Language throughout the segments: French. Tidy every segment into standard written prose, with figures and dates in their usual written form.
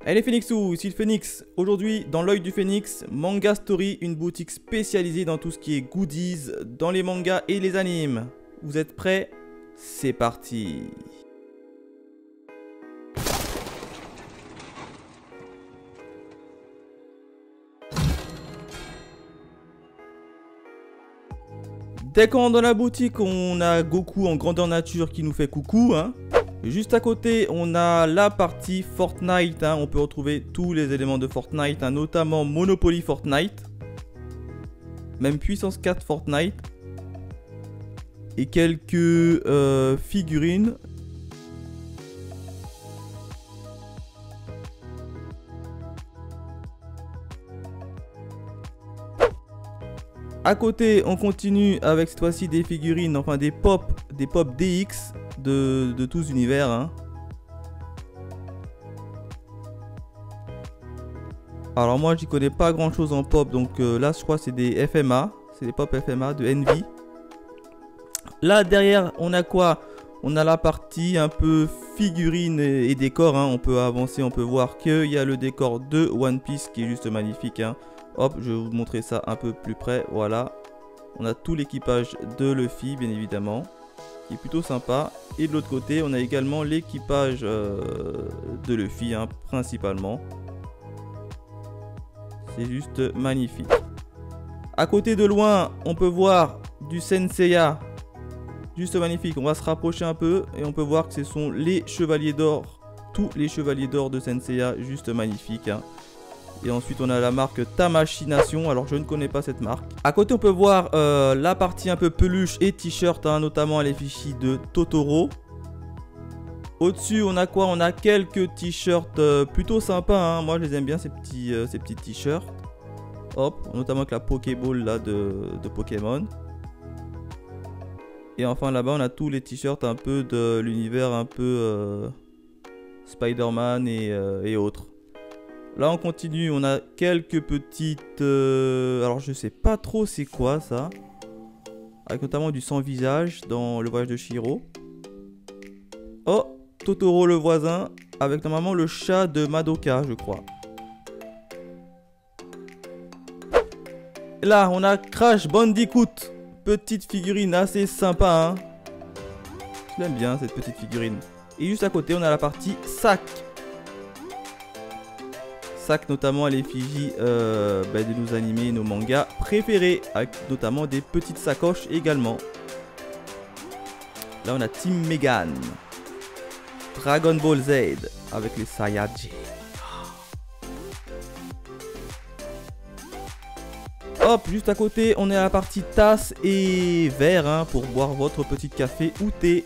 Allez Phoenixou, ici le Phoenix. Aujourd'hui, dans l'œil du Phoenix, Manga Story, une boutique spécialisée dans tout ce qui est goodies, dans les mangas et les animes. Vous êtes prêts? C'est parti. Dès qu'on rentre dans la boutique, on a Goku en grandeur nature qui nous fait coucou, hein. Juste à côté, on a la partie Fortnite, hein. On peut retrouver tous les éléments de Fortnite, hein, notamment Monopoly Fortnite, même puissance 4 Fortnite, et quelques figurines. À côté, on continue avec cette fois-ci des figurines, enfin des pop DX de tous univers, hein. Alors moi, j'y connais pas grand-chose en pop, donc là, je crois que c'est des FMA, c'est des pop FMA de Envy. Là derrière, on a quoi? On a la partie un peu figurines et décors, hein. On peut avancer, on peut voir qu'il y a le décor de One Piece qui est juste magnifique, hein. Hop, je vais vous montrer ça un peu plus près, voilà. On a tout l'équipage de Luffy, bien évidemment, qui est plutôt sympa. Et de l'autre côté, on a également l'équipage de Luffy, hein, principalement. C'est juste magnifique. À côté de loin, on peut voir du Senseiya, juste magnifique. On va se rapprocher un peu et on peut voir que ce sont les chevaliers d'or. Tous les chevaliers d'or de Senseiya, juste magnifique, hein. Et ensuite on a la marque Tamashii Nation, alors je ne connais pas cette marque. À côté on peut voir la partie un peu peluche et t-shirt, hein, notamment les fichiers de Totoro. Au-dessus on a quoi? On a quelques t-shirts plutôt sympas, hein. Moi je les aime bien ces petits t-shirts. Hop, notamment avec la Pokéball là de Pokémon. Et enfin là-bas on a tous les t-shirts un peu de l'univers un peu Spider-Man et autres. Là on continue, on a quelques petites... alors je sais pas trop c'est quoi ça. Avec notamment du sans-visage dans le voyage de Chihiro. Oh, Totoro le voisin, avec normalement le chat de Madoka je crois. Là on a Crash Bandicoot. Petite figurine assez sympa, hein. Je l'aime bien cette petite figurine. Et juste à côté on a la partie sac. Sac notamment à l'effigie de nos animés, nos mangas préférés, avec notamment des petites sacoches également. Là on a Team Megan, Dragon Ball Z avec les Saiyajin. Hop, juste à côté on est à la partie tasse et verre, hein, pour boire votre petit café ou thé.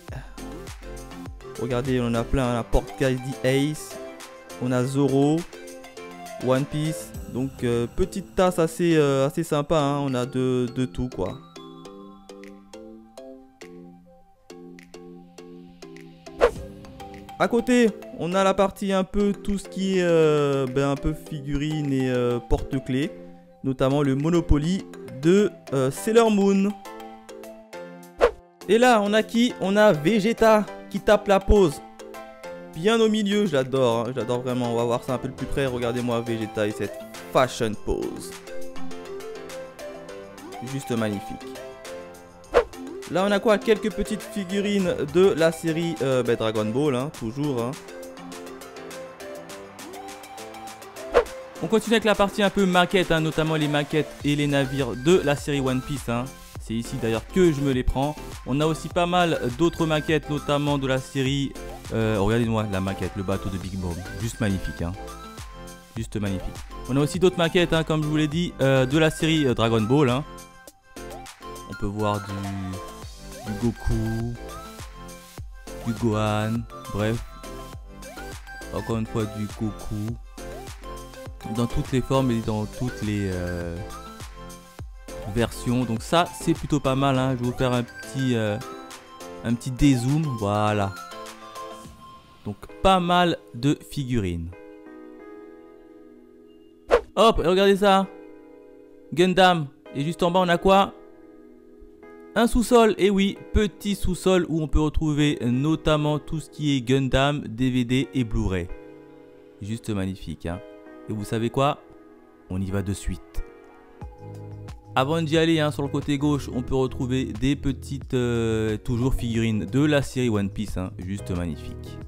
Regardez, on en a plein, hein, la Portcase Ace, on a Zoro, One Piece, donc petite tasse assez sympa, hein. On a de tout quoi. À côté, on a la partie un peu tout ce qui est un peu figurines et porte-clés, notamment le Monopoly de Sailor Moon. Et là, on a qui? On a Vegeta qui tape la pose. Bien au milieu, je l'adore, hein, je l'adore vraiment. On va voir ça un peu de plus près. Regardez-moi Vegeta et cette fashion pose. Juste magnifique. Là, on a quoi? Quelques petites figurines de la série Dragon Ball, hein, toujours, hein. On continue avec la partie un peu maquette, hein, notamment les maquettes et les navires de la série One Piece, hein. C'est ici d'ailleurs que je me les prends. On a aussi pas mal d'autres maquettes, notamment de la série... regardez-moi la maquette, le bateau de Big Mom. Juste magnifique, hein. Juste magnifique. On a aussi d'autres maquettes, hein, comme je vous l'ai dit, de la série Dragon Ball, hein. On peut voir du Goku, du Gohan, bref. Encore une fois du Goku. Dans toutes les formes et dans toutes les versions. Donc ça, c'est plutôt pas mal, hein. Je vais vous faire un petit dézoom, voilà. Donc pas mal de figurines. Hop, et regardez ça. Gundam. Et juste en bas, on a quoi? Un sous-sol. Et oui, petit sous-sol où on peut retrouver notamment tout ce qui est Gundam, DVD et Blu-ray. Juste magnifique. Hein. Et vous savez quoi? On y va de suite. Avant d'y aller, hein, sur le côté gauche, on peut retrouver des petites, toujours figurines de la série One Piece. Hein, juste magnifique.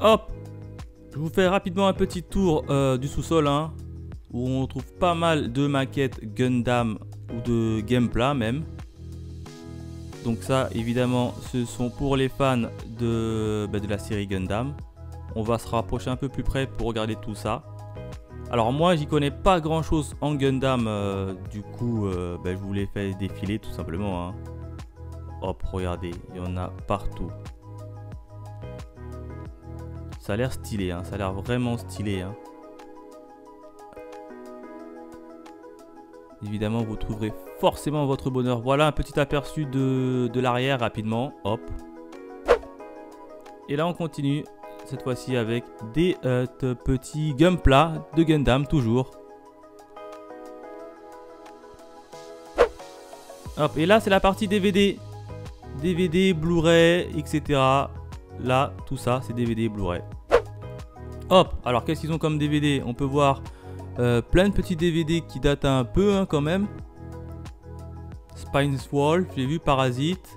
Hop! Je vous fais rapidement un petit tour du sous-sol, hein, où on trouve pas mal de maquettes Gundam ou de Gamepla même. Donc ça, évidemment, ce sont pour les fans de la série Gundam. On va se rapprocher un peu plus près pour regarder tout ça. Alors moi, j'y connais pas grand-chose en Gundam, du coup, je vous les fais défiler tout simplement. Hein. Hop, regardez, il y en a partout. Ça a l'air stylé, hein, ça a l'air vraiment stylé. Hein. Évidemment, vous trouverez forcément votre bonheur. Voilà un petit aperçu de l'arrière rapidement. Hop. Et là, on continue. Cette fois-ci avec des petits Gunpla de Gundam, toujours. Hop. Et là, c'est la partie DVD. DVD, Blu-ray, etc. Là, tout ça, c'est DVD, Blu-ray. Hop. Alors, qu'est-ce qu'ils ont comme DVD? On peut voir plein de petits DVD qui datent un peu, hein, quand même. Spine's Wolf, j'ai vu Parasite.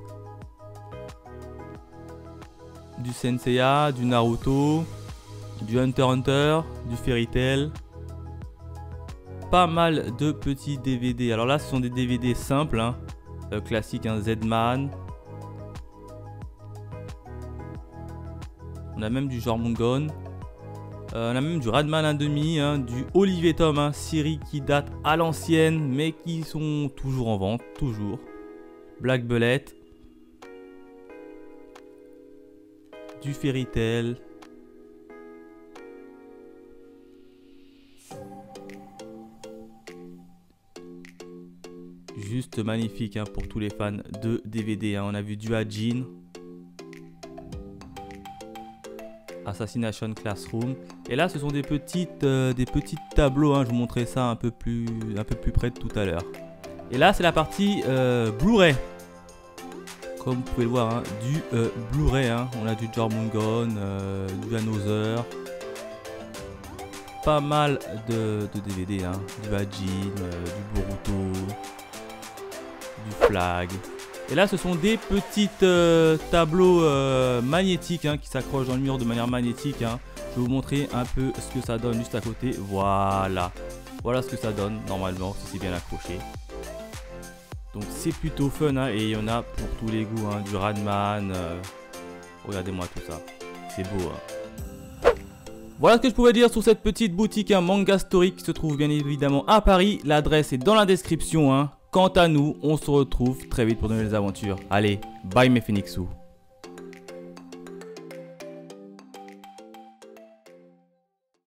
Du Senseiya, du Naruto, du Hunter x Hunter, du Fairy Tail. Pas mal de petits DVD. Alors là, ce sont des DVD simples, hein, classiques, hein, Z-Man. On a même du Jormungand. On a même du Radman 1/2, hein, du Olivier Tom, hein, série qui date à l'ancienne, mais qui sont toujours en vente, toujours. Black Bullet. Du Fairy Tail. Juste magnifique, hein, pour tous les fans de DVD. Hein. On a vu du Hajin. Assassination Classroom. Et là, ce sont des petits tableaux. Hein. Je vous montrerai ça un peu plus près de tout à l'heure. Et là, c'est la partie Blu-ray. Comme vous pouvez le voir, hein, du Blu-ray. Hein. On a du Jormungand, du Another. Pas mal de DVD. Hein. Du Hajin, du Boruto, du Flag. Et là, ce sont des petites tableaux magnétiques, hein, qui s'accrochent dans le mur de manière magnétique. Hein. Je vais vous montrer un peu ce que ça donne juste à côté. Voilà. Voilà ce que ça donne normalement, si c'est bien accroché. Donc c'est plutôt fun, hein, et il y en a pour tous les goûts. Hein, du Radman. Regardez-moi tout ça. C'est beau. Hein. Voilà ce que je pouvais dire sur cette petite boutique, hein, Manga Story, qui se trouve bien évidemment à Paris. L'adresse est dans la description. Hein. Quant à nous, on se retrouve très vite pour de nouvelles aventures. Allez, bye mes Phoenixous.